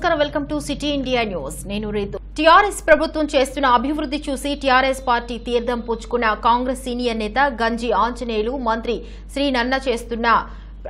నమస్కారం welcome to city India news నేను Ritu TRS ప్రభుత్వం చేస్తున్న అభివృద్ధి చూసి టీఆర్ఎస్ పార్టీ తీర్థం పుచ్చుకున్న కాంగ్రెస్ సీనియర్ నేత గంజి ఆంజనేయులు మంత్రి శ్రీ నన్న చేస్తున్న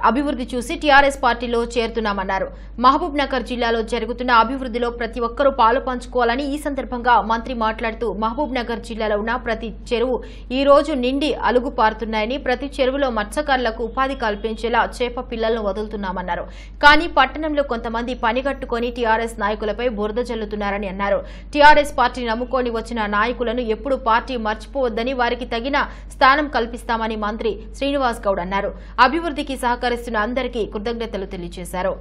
అభివృద్ధి చూసి టీఆర్ఎస్ పార్టీలో చేరుతున్నామన్నారు. మహబూబ్ నగర్ జిల్లాలో జరుగుతున్న అభివృద్ధిలో ప్రతి ఒక్కరూ పాలు పంచుకోవాలని ఈ సందర్భంగా మంత్రి మాట్లాడుతూ మహబూబ్ నగర్ జిల్లాలో ఉన్న ప్రతి చెరువు ఈ రోజు నిండి అలుగు పారుతున్నాయని, ప్రతి చెరువులో మత్స్యకారులకు ఉపాధి కల్పించేలా చేప పిల్లలను వదులుతున్నామన్నారు. కానీ పట్టణంలో కొంతమంది పనిగట్టుకుని టీఆర్ఎస్ నాయకులపై బురద జల్లుతున్నారని అన్నారు. టీఆర్ఎస్ పార్టీ నమ్ముకొని వచ్చిన నాయకులను ఎప్పుడు పార్టీ మర్చిపోవద్దని, వారికి తగిన స్థానం కల్పిస్తామని మంత్రి శ్రీనివాస్ గౌడ్ అన్నారు. అభివృద్ధికి సహకరిస్తున్న అందరికీ కృతజ్ఞతలు తెలియజేశారు.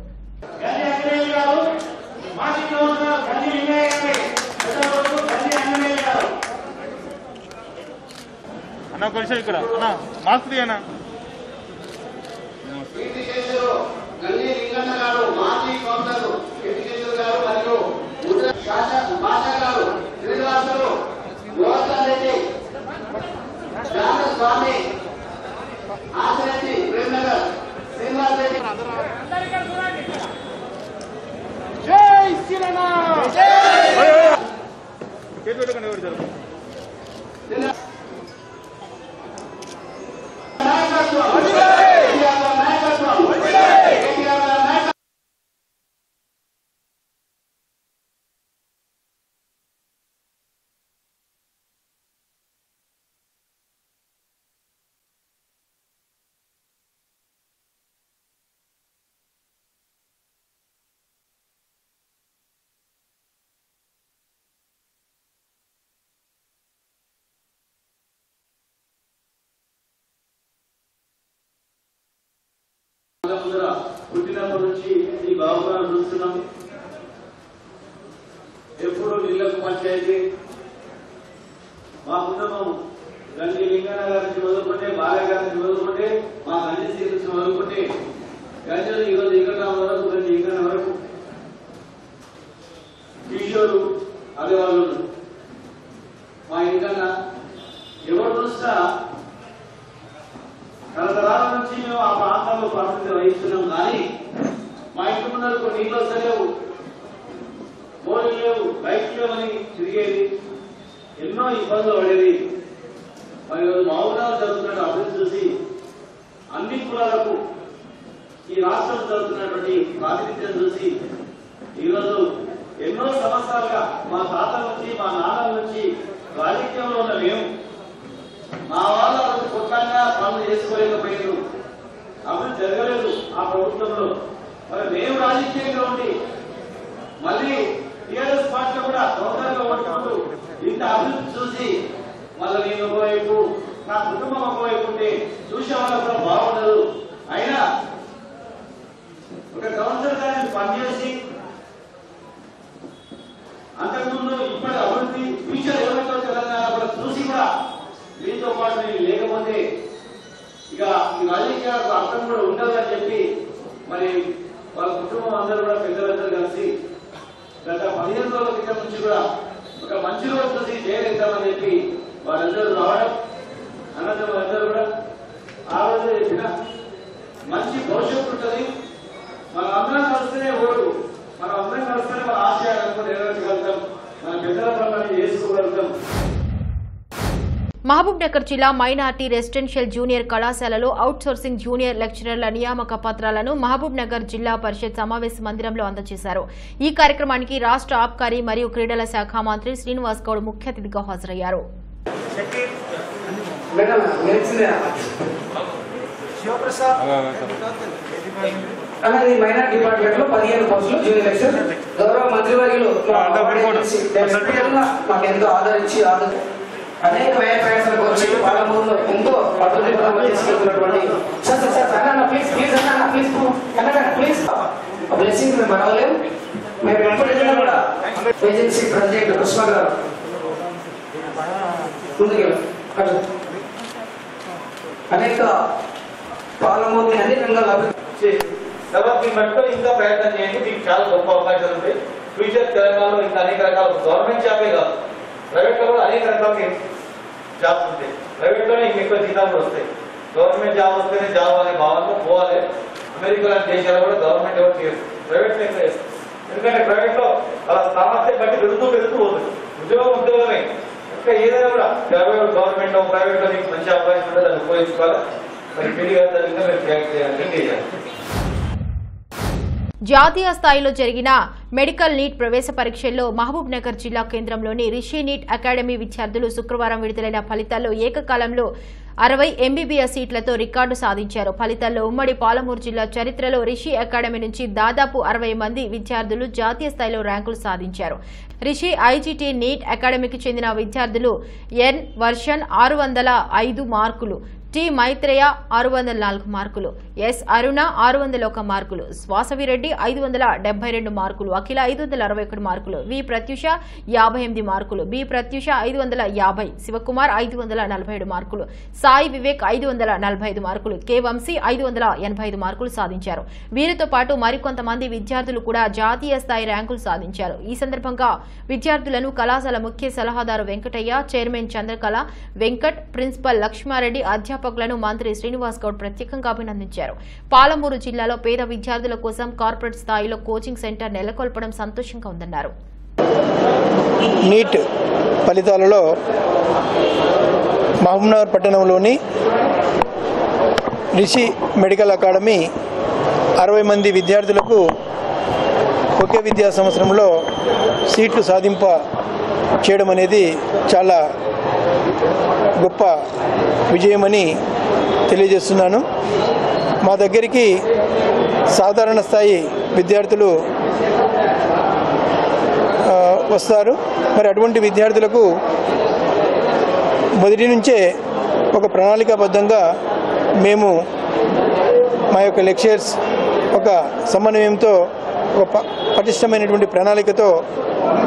పుట్టినప్పటి నుంచి ఈ బాబుగారు చూస్తున్నాం. ఎప్పుడు నీళ్లకు పంచాయతీ మా కుటుంబం గంజి లింగన్న గారి నుంచి మొదలుకుంటే, బాలయ్య గారి నుంచి మొదలుకుంటే, మా గంజి శ్రీ నుంచి మొదలుకుంటే, గంజలు ఈరోజు ఇంకా వరకు గంజి ఇంకా వరకు కిషోరు అదే వాళ్ళు మా ఇంకన్నా ఎవరు చూసినా తరతరాల నుంచి మేము ఆ ప్రాంతంలో ప్రాతినిధ్యం వహిస్తున్నాం. కానీ మా ఇంటి ముందరకు నీళ్ళు వస్తలేవు, బోర్లు లేవు, లైట్లు లేవని తిరిగేది, ఎన్నో ఇబ్బందులు పడేది. మరి ఈరోజు మహబూబ్నగర్ జరుగుతున్న అభివృద్ధి చూసి అన్ని కులాలకు ఈ రాష్ట్రం జరుగుతున్నటువంటి ప్రాతినిధ్యం చూసి ఈరోజు ఎన్నో సంవత్సరాలుగా మా తాతల నుంచి మా నాన్నల నుంచి రాజకీయంలో ఉన్న మేము మా వాళ్ళు కొత్తగా పనులు చేసుకోలేకపోయారు, అభివృద్ధి జరగలేదు ఆ ప్రభుత్వంలో. మరి మేము రాజకీయంగా ఉండి మళ్ళీ టీఆర్ఎస్ పార్టీ కూడా తొందరగా పట్టుకుంటూ ఇంత అభివృద్ధి చూసి మళ్ళీ నేను ఒకవైపు నా కుటుంబం ఒకవైపు ఉంటే చూసే వాళ్ళకు కూడా బాగుండదు. అయినా ఒక కౌన్సిలర్ గారిని పనిచేసి అంతకుముందు ఇప్పటి అభివృద్ధి ఫ్యూచర్ ఏమైతే తెలంగాణ కూడా చూసి కూడా మీతో పాటు నేను లేకపోతే ఇక ఈ రాజకీయాలకు అర్థం కూడా ఉండదని చెప్పి మరి వాళ్ళ కుటుంబం అందరూ కూడా పెద్దలందరూ కలిసి గత 15 రోజుల క్రితం నుంచి కూడా ఒక మంచి రోజు చూసి చేయలేద్దామని చెప్పి వాళ్ళందరూ రావడం, అనంతరం అందరూ కూడా ఆ రోజు చెప్పిన మంచి భవిష్యత్తు ఉంటుంది, మనం అందరం కలిస్తేనే ఓడు, మనం అందరం కలిస్తేనే మన ఆశయాలను నెరవేర్చగలుగుతాం, మన పెద్దల పనులను చేసుకోగలుగుతాం. మహబూబ్ నగర్ జిల్లా మైనార్టీ రెసిడెన్షియల్ జూనియర్ కళాశాలలో అవుట్ సోర్సింగ్ జూనియర్ లెక్చరర్ల నియామక పత్రాలను మహబూబ్ నగర్ జిల్లా పరిషత్ సమావేశ మందిరంలో అందజేశారు. ఈ కార్యక్రమానికి రాష్ట్ర ఆబ్కారీ మరియు క్రీడల శాఖ మంత్రి శ్రీనివాస్ గౌడ్ ముఖ్య అతిథిగా హాజరయ్యారు. అలాగే మైనార్టీ డిపార్ట్మెంట్ లో 15 పోస్టులు జూనియర్ లెక్చరర్. గౌరవ మంత్రివర్యులు మాకు ఎంతో ఆదరించి అనేక వ్యయ ప్రయాసాలకు వచ్చి వాళ్ళ ముందు ఎంతో అభివృద్ధి పరంగా తీసుకెళ్తున్నటువంటి బ్లెస్సింగ్ మేము మనవలేము. మేము ఎప్పుడైనా కూడా ఏజెన్సీ ప్రెసిడెంట్ కృష్ణ గారు ముందుకెళ్ళారు. అనేక పాలమూర్తి అన్ని రంగాలు అభివృద్ధి ఇంకా ప్రయత్నం చేయండి, మీకు చాలా గొప్ప అవకాశాలు ఉంటాయి. ఫ్యూచర్ తెలంగాణలో ఇంకా అనేక రకాల గవర్నమెంట్ జాబే కాదు, ప్రైవేట్ లో కూడా అనేక రకాల జాబ్స్ ఉంటాయి. ప్రైవేట్ లోనే ఎక్కువ జీతాలు వస్తాయి. గవర్నమెంట్ జాబ్ వస్తేనే జాబ్ అనే భావనలో పోవాలి. అమెరికా లాంటి దేశాల్లో కూడా గవర్నమెంట్ ఎవరు చేయరు, ప్రైవేట్ ఎక్కువ చేస్తారు. ఎందుకంటే ప్రైవేట్ బట్టి పెరుగుతూ పోతుంది. ఉద్యోగమే ఇంకా ఏదైనా కూడా గవర్నమెంట్ ప్రైవేట్ లో మీకు మంచి అవకాశం ఉంటే దాన్ని ఉపయోగించుకోవాలి. మరి పెళ్లిగా దానికి మీరు ట్రాక్ చేయాలి. జాతీయ స్థాయిలో జరిగిన మెడికల్ నీట్ ప్రవేశ పరీక్షల్లో మహబూబ్ నగర్ జిల్లా కేంద్రంలోని రిషి నీట్ అకాడమీ విద్యార్థులు శుక్రవారం విడుదలైన ఫలితాల్లో ఏకకాలంలో 60 ఎంబీబీఎస్ సీట్లతో రికార్డు సాధించారు. ఫలితాల్లో ఉమ్మడి పాలమూరు జిల్లా చరిత్రలో రిషి అకాడమీ నుంచి దాదాపు 60 మంది విద్యార్థులు జాతీయ స్థాయిలో ర్యాంకులు సాధించారు. రిషి ఐజీటీ నీట్ అకాడమీకి చెందిన విద్యార్థులు ఎన్ వర్షన్ 605 మార్కులు, టి మైత్రేయ 604 మార్కులు, ఎస్ అరుణ 601 మార్కులు, శ్వాసవిరెడ్డి 572 మార్కులు, అఖిల 561 మార్కులు, వి ప్రత్యూష 58 మార్కులు, బి ప్రత్యూష 550, శివకుమార్ 547 మార్కులు, సాయి వివేక్ 545 మార్కులు, కె వంశీ 585 మార్కులు సాధించారు. వీరితో పాటు మరికొంతమంది విద్యార్థులు కూడా జాతీయ స్థాయి ర్యాంకులు సాధించారు. ఈ సందర్భంగా విద్యార్థులను కళాశాల ముఖ్య సలహాదారు వెంకటయ్య, చైర్మన్ చంద్రకళ వెంకట్, ప్రిన్సిపల్ లక్ష్మారెడ్డి, అధ్యాపకులను మంత్రి శ్రీనివాస్ గౌడ్ ప్రత్యేకంగా అభినందించారు. పాలమూరు జిల్లాలో పేద విద్యార్థుల కోసం కార్పొరేట్ స్థాయిలో కోచింగ్ సెంటర్ నెలకొల్పడం సంతోషంగా ఉందన్నారు. నీట్ ఫలితాలలో మహబూబ్నగర్ పట్టణంలోని రిషి మెడికల్ అకాడమీ 60 మంది విద్యార్థులకు ఒకే విద్యా సంవత్సరంలో సీట్లు సాధింప చేయడం అనేది చాలా గొప్ప విజయమని తెలియజేస్తున్నాను. మా దగ్గరికి సాధారణ స్థాయి విద్యార్థులు వస్తారు. మరి అటువంటి విద్యార్థులకు మొదటి నుంచే ఒక ప్రణాళికాబద్ధంగా మేము మా యొక్క లెక్చర్స్ ఒక సమన్వయంతో ఒక పటిష్టమైనటువంటి ప్రణాళికతో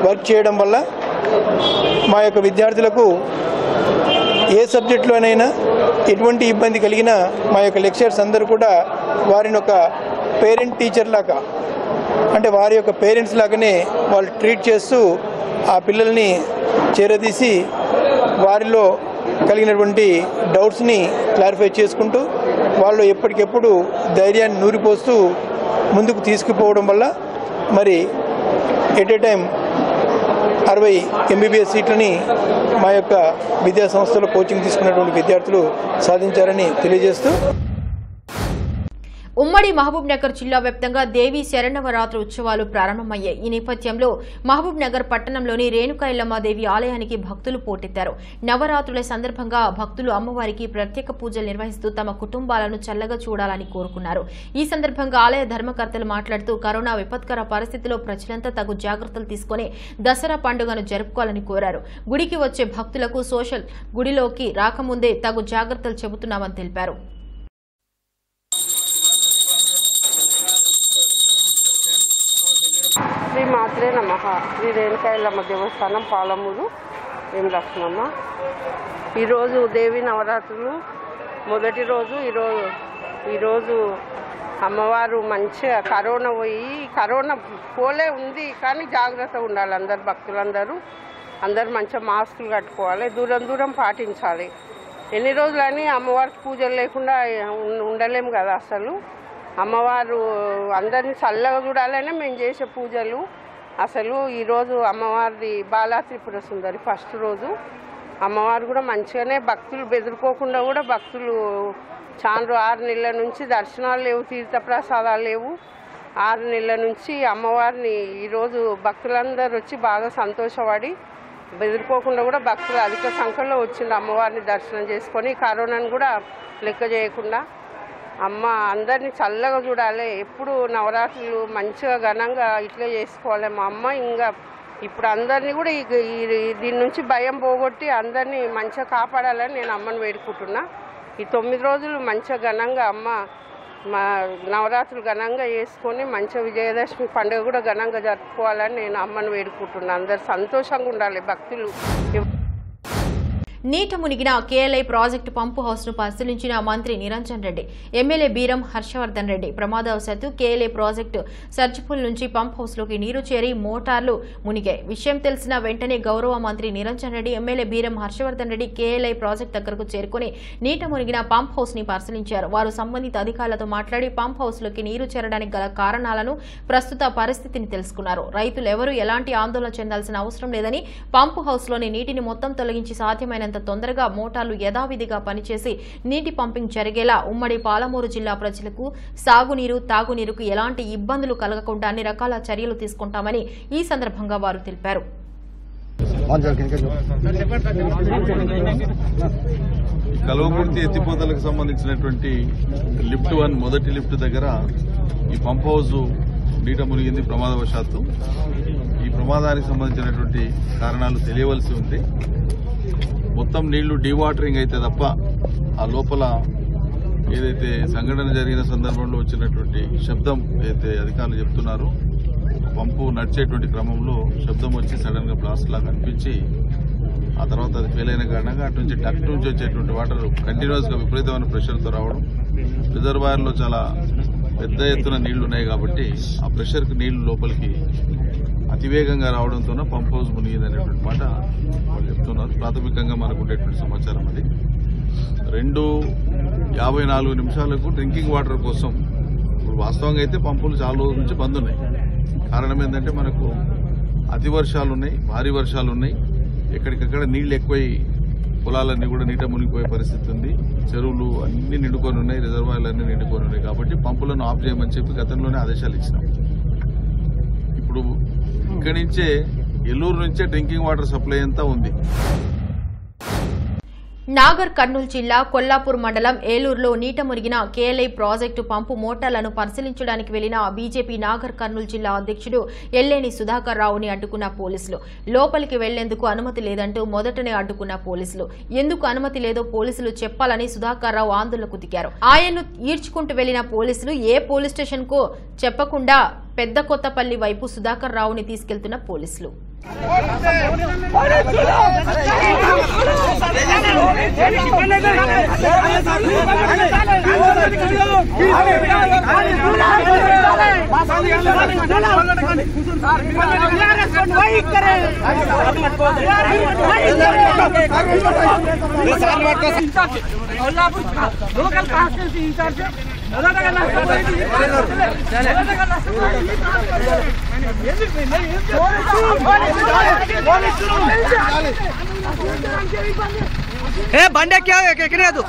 వర్క్ చేయడం వల్ల మా యొక్క విద్యార్థులకు ఏ సబ్జెక్టులోనైనా ఎటువంటి ఇబ్బంది కలిగినా మా యొక్క లెక్చర్స్ అందరూ కూడా వారిని ఒక పేరెంట్ టీచర్ లాగా, అంటే వారి యొక్క పేరెంట్స్ లాగానే వాళ్ళు ట్రీట్ చేస్తూ ఆ పిల్లల్ని చేరదీసి వారిలో కలిగినటువంటి డౌట్స్ని క్లారిఫై చేసుకుంటూ వాళ్ళు ఎప్పటికెప్పుడు ధైర్యాన్ని నూరిపోస్తూ ముందుకు తీసుకుపోవడం వల్ల మరి ఎట్ ఏ టైం 60 ఎంబీబీఎస్ సీట్లని మా యొక్క విద్యా సంస్థలో కోచింగ్ తీసుకున్నటువంటి విద్యార్థులు సాధించారని తెలియజేస్తూ ఉమ్మడి మహబూబ్ నగర్ జిల్లా వ్యాప్తంగా దేవి శరణవరాత్రి ఉత్సవాలు ప్రారంభమయ్యాయి. ఈ నేపథ్యంలో మహబూబ్ నగర్ పట్టణంలోని రేణుకా ఎల్లమ్మ దేవి ఆలయానికి భక్తులు పోటెత్తారు. నవరాత్రుల సందర్భంగా భక్తులు అమ్మవారికి ప్రత్యేక పూజలు నిర్వహిస్తూ తమ కుటుంబాలను చల్లగా చూడాలని కోరుకున్నారు. ఈ సందర్భంగా ఆలయ ధర్మకర్తలు మాట్లాడుతూ కరోనా విపత్కర పరిస్థితిలో ప్రజలంతా తగు జాగ్రత్తలు తీసుకుని దసరా పండుగను జరుపుకోవాలని కోరారు. గుడికి వచ్చే భక్తులకు గుడిలోకి రాకముందే తగు జాగ్రత్తలు చెబుతున్నామని తెలిపారు. శ్రీ మాత్రే నమః. శ్రీ రేణుకా ఎల్లమ్మ దేవస్థానం పాలమూరు. ఏం లక్ష్మమ్మ. ఈరోజు దేవి నవరాత్రులు మొదటి రోజు. ఈరోజు అమ్మవారు మంచిగా కరోనా పోలే ఉంది కానీ జాగ్రత్త ఉండాలి. అందరు భక్తులందరూ మంచిగా మాస్కులు కట్టుకోవాలి, దూరం పాటించాలి. ఎన్ని రోజులని అమ్మవారికి పూజలు లేకుండా ఉండలేము కదా. అసలు అమ్మవారు అందరినీ చల్లగా చూడాలనే మేము చేసే పూజలు. అసలు ఈరోజు అమ్మవారిది బాలా త్రిపుర సుందరి ఫస్ట్ రోజు. అమ్మవారు కూడా మంచిగానే భక్తులు బెదిరిపోకుండా కూడా భక్తులు 6 నెలల నుంచి దర్శనాలు లేవు, తీర్థప్రసాదాలు లేవు. 6 నెలల నుంచి అమ్మవారిని ఈరోజు భక్తులందరూ వచ్చి బాగా సంతోషపడి బెదిరిపోకుండా కూడా భక్తులు అధిక సంఖ్యలో వచ్చింది అమ్మవారిని దర్శనం చేసుకొని. కరోనాను కూడా లెక్క చేయకుండా అమ్మ అందరినీ చల్లగా చూడాలి. ఎప్పుడు నవరాత్రులు మంచిగా ఘనంగా ఇట్లా చేసుకోవాలి. మా అమ్మ ఇంకా ఇప్పుడు అందరినీ కూడా దీని నుంచి భయం పోగొట్టి అందరినీ మంచిగా కాపాడాలని నేను అమ్మని వేడుకుంటున్నా. ఈ 9 రోజులు మంచిగా ఘనంగా అమ్మ మా నవరాత్రులు ఘనంగా చేసుకొని మంచిగా విజయదశమి పండుగ కూడా ఘనంగా జరుపుకోవాలని నేను అమ్మని వేడుకుంటున్నా. అందరు సంతోషంగా ఉండాలి భక్తులు. నీట మునిగిన కేఎల్ఐ ప్రాజెక్టు పంపు హౌస్ ను పరిశీలించిన మంత్రి నిరంజన్ రెడ్డి, ఎమ్మెల్యే బీరం హర్షవర్ధన్ రెడ్డి. ప్రమాదవశాత్తు కేఎల్ఐ ప్రాజెక్టు సర్జిపూల్ నుంచి పంప్ హౌస్ లోకి నీరు చేరి మోటార్లు మునిగాయి. విషయం తెలిసిన వెంటనే గౌరవ మంత్రి Niranjan Reddy, MLA Beeram Harshavardhan Reddy KLI project దగ్గరకు చేరుకుని నీట మునిగిన పంప్ హౌస్ ని పరిశీలించారు. వారు సంబంధిత అధికారులతో మాట్లాడి పంప్ హౌస్ లోకి నీరు చేరడానికి గల కారణాలను, ప్రస్తుత పరిస్థితిని తెలుసుకున్నారు. రైతులు ఎవరూ ఎలాంటి ఆందోళన చెందాల్సిన అవసరం లేదని, పంపు హౌస్ లోని నీటిని మొత్తం తొలగించి సాధ్యమైనంత తొందరగా మోటార్లు యథావిధిగా పనిచేసి నీటి పంపింగ్ జరిగేలా ఉమ్మడి పాలమూరు జిల్లా ప్రజలకు సాగునీరు, తాగునీరుకు ఎలాంటి ఇబ్బందులు కలగకుండా అన్ని రకాల చర్యలు తీసుకుంటామని ఈ సందర్భంగా వారు తెలిపారు. కల్వకుర్తి ఎత్తిపోతలకు సంబంధించినటువంటి లిఫ్ట్ 1 మొదటి లిఫ్ట్ దగ్గర ఈ పంప్ హౌస్ నీట మునిగింది ప్రమాదవశాత్తు. ఈ ప్రమాదానికి సంబంధించినటువంటి కారణాలు తెలియవలసి ఉంది. మొత్తం నీళ్లు డీవాటరింగ్ అయితే తప్ప ఆ లోపల ఏదైతే సంఘటన జరిగిన సందర్భంలో వచ్చినటువంటి శబ్దం ఏదైతే అధికారులు చెప్తున్నారో, పంపు నడిచేటువంటి క్రమంలో శబ్దం వచ్చి సడన్ గా బ్లాస్ట్ లాగా అనిపించి ఆ తర్వాత అది ఫెయిల్ అయిన కారణంగా అటు నుంచి డక్ట్ నుంచి వచ్చేటువంటి వాటర్ కంటిన్యూస్ గా విపరీతమైన ప్రెషర్తో రావడం, రిజర్వాయర్ లో చాలా పెద్ద ఎత్తున నీళ్లు ఉన్నాయి కాబట్టి ఆ ప్రెషర్ కు నీళ్లు లోపలికి అతివేగంగా రావడంతో పంప్ హౌస్ మునిగిందనేటువంటి మాట వాళ్ళు చెప్తున్నారు. ప్రాథమికంగా మనకు ఉండేటువంటి సమాచారం అది. 2:54 డ్రింకింగ్ వాటర్ కోసం ఇప్పుడు వాస్తవంగా అయితే పంపులు చాలా రోజుల నుంచి బంద్ ఉన్నాయి. కారణం ఏంటంటే మనకు అతి వర్షాలు ఉన్నాయి, భారీ వర్షాలు ఉన్నాయి, ఎక్కడికక్కడ నీళ్లు ఎక్కువై పొలాలన్నీ కూడా నీట మునిగిపోయే పరిస్థితి ఉంది. చెరువులు అన్ని నిండుకొని ఉన్నాయి, రిజర్వాయర్లు అన్ని నిండుకొని ఉన్నాయి. కాబట్టి పంపులను ఆఫ్ చేయమని చెప్పి గతంలోనే ఆదేశాలు ఇచ్చినాం. ఇప్పుడు ఇక్కడి నుంచే ఏలూరు నుంచే డ్రింకింగ్ వాటర్ సప్లై అంతా ఉంది. నాగర్ కర్నూలు జిల్లా కొల్లాపూర్ మండలం ఏలూరులో నీట మునిగిన కేఎల్ఐ ప్రాజెక్టు పంపు మోటార్లను పరిశీలించడానికి వెళ్లిన బీజేపీ నాగర్ కర్నూలు జిల్లా అధ్యక్షుడు ఎల్లేని సుధాకర్ రావుని అడ్డుకున్న పోలీసులు. లోపలికి వెళ్లేందుకు అనుమతి లేదంటూ మొదటనే అడ్డుకున్న పోలీసులు. ఎందుకు అనుమతి లేదో పోలీసులు చెప్పాలని సుధాకర్ రావు ఆందోళనకు దిగారు. ఆయన్ను ఈడ్చుకుంటూ వెళ్లిన పోలీసులు ఏ పోలీస్ స్టేషన్ కు చెప్పకుండా పెద్ద కొత్తపల్లి వైపు సుధాకర్ రావుని తీసుకెళ్తున్న పోలీసులు. लोकल कांस्टिट्यूंसी इंचार्ज బండి ఎక్కలేదు.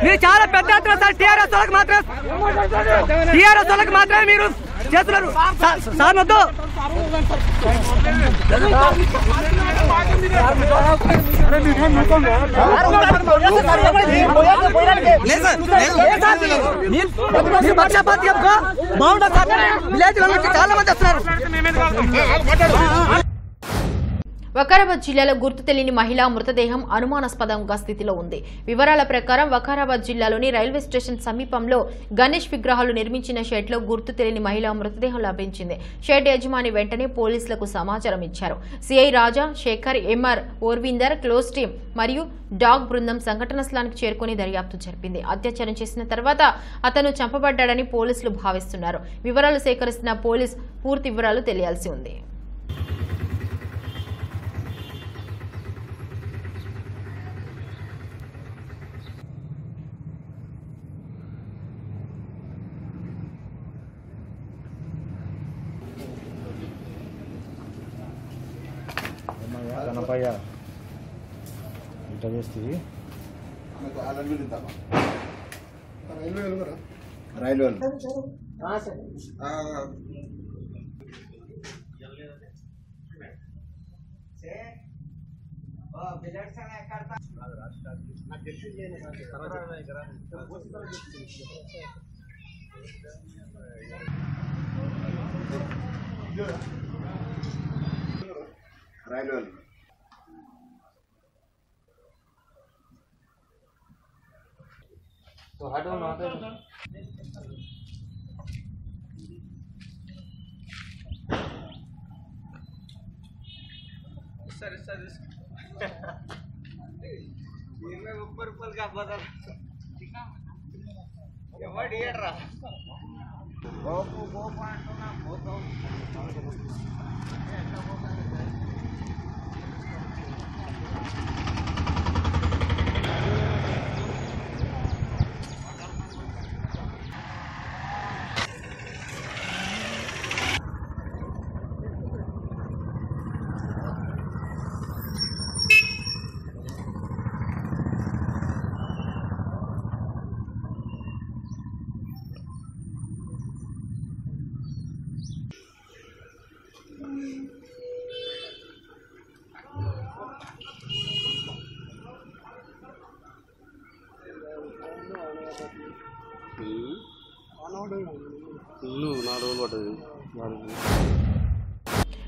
మీరు చాలా పెద్ద ఎత్తున సార్ టీఆర్ఎస్ వాళ్ళకి మాత్రమే మీరు చేస్తున్నారు సార్. వద్దు పక్షపాతి బాగుండదు సార్. విలేజ్ వాళ్ళకి చాలా మంది వస్తున్నారు. వకారాబాద్ జిల్లాలో గుర్తు తెలియని మహిళా మృతదేహం అనుమానాస్పదంగా స్థితిలో ఉంది. వివరాల ప్రకారం వకారాబాద్ జిల్లాలోని రైల్వే స్టేషన్ సమీపంలో గణేష్ విగ్రహాలు నిర్మించిన షెడ్ లో గుర్తు తెలియని మహిళా మృతదేహం లభించింది. షెడ్ యజమాని వెంటనే పోలీసులకు సమాచారం ఇచ్చారు. సిఐ రాజా, శేఖర్, ఎంఆర్ ఓర్వీందర్, క్లోజ్ టీం మరియు డాగ్ బృందం సంఘటన స్థలానికి చేరుకుని దర్యాప్తు జరిపింది. అత్యాచారం చేసిన తర్వాత అతను చంపబడ్డాడని పోలీసులు భావిస్తున్నారు. వివరాలు సేకరిస్తున్న పోలీస్ పూర్తి వివరాలు తెలియాల్సి ఉంది. కనపయ్య ఇంత చేస్తుంది రైల్వే రాయలవాల్ तो हटो ना तो सर ये मैं ऊपर का बदल ये वर्ड ये रहा वो पॉइंट ना बहुत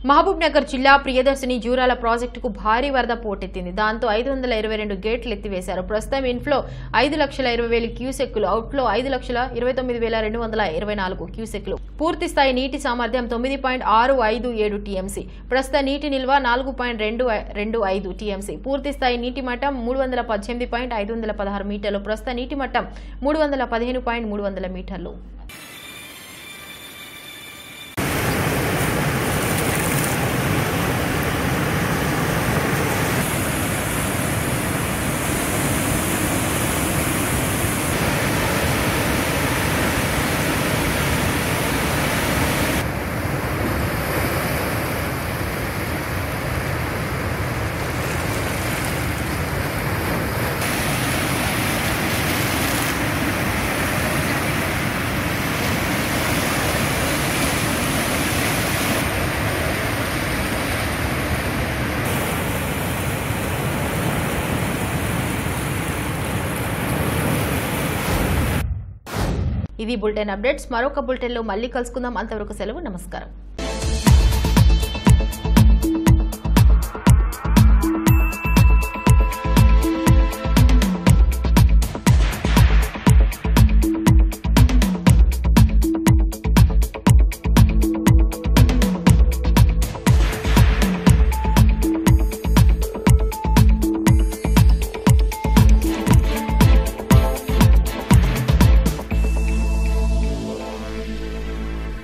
మహబూబ్ నగర్ జిల్లా ప్రియదర్శిని జూరాల ప్రాజెక్టుకు భారీ వరద పోటెత్తింది. దాంతో 522 గేట్లు ఎత్తివేశారు. ప్రస్తుతం ఇన్ఫ్లో 5,20,000 క్యూసెక్కులు, అవుట్ఫ్లో 5,29,224 క్యూసెక్కులు. పూర్తి స్థాయి నీటి సామర్థ్యం 9.657 టీఎంసీ. ప్రస్తుత నీటి నిల్వ 4.225 టీఎంసీ. పూర్తి స్థాయి నీటి మట్టం 318.516 మీటర్లు. ప్రస్తుత నీటి మట్టం 315.300 మీటర్లు. ఇది బులెటిన్ అప్డేట్స్. మరొక బులెటిన్లో మళ్ళీ కలుసుకుందాం. అంతవరకు సెలవు. నమస్కారం.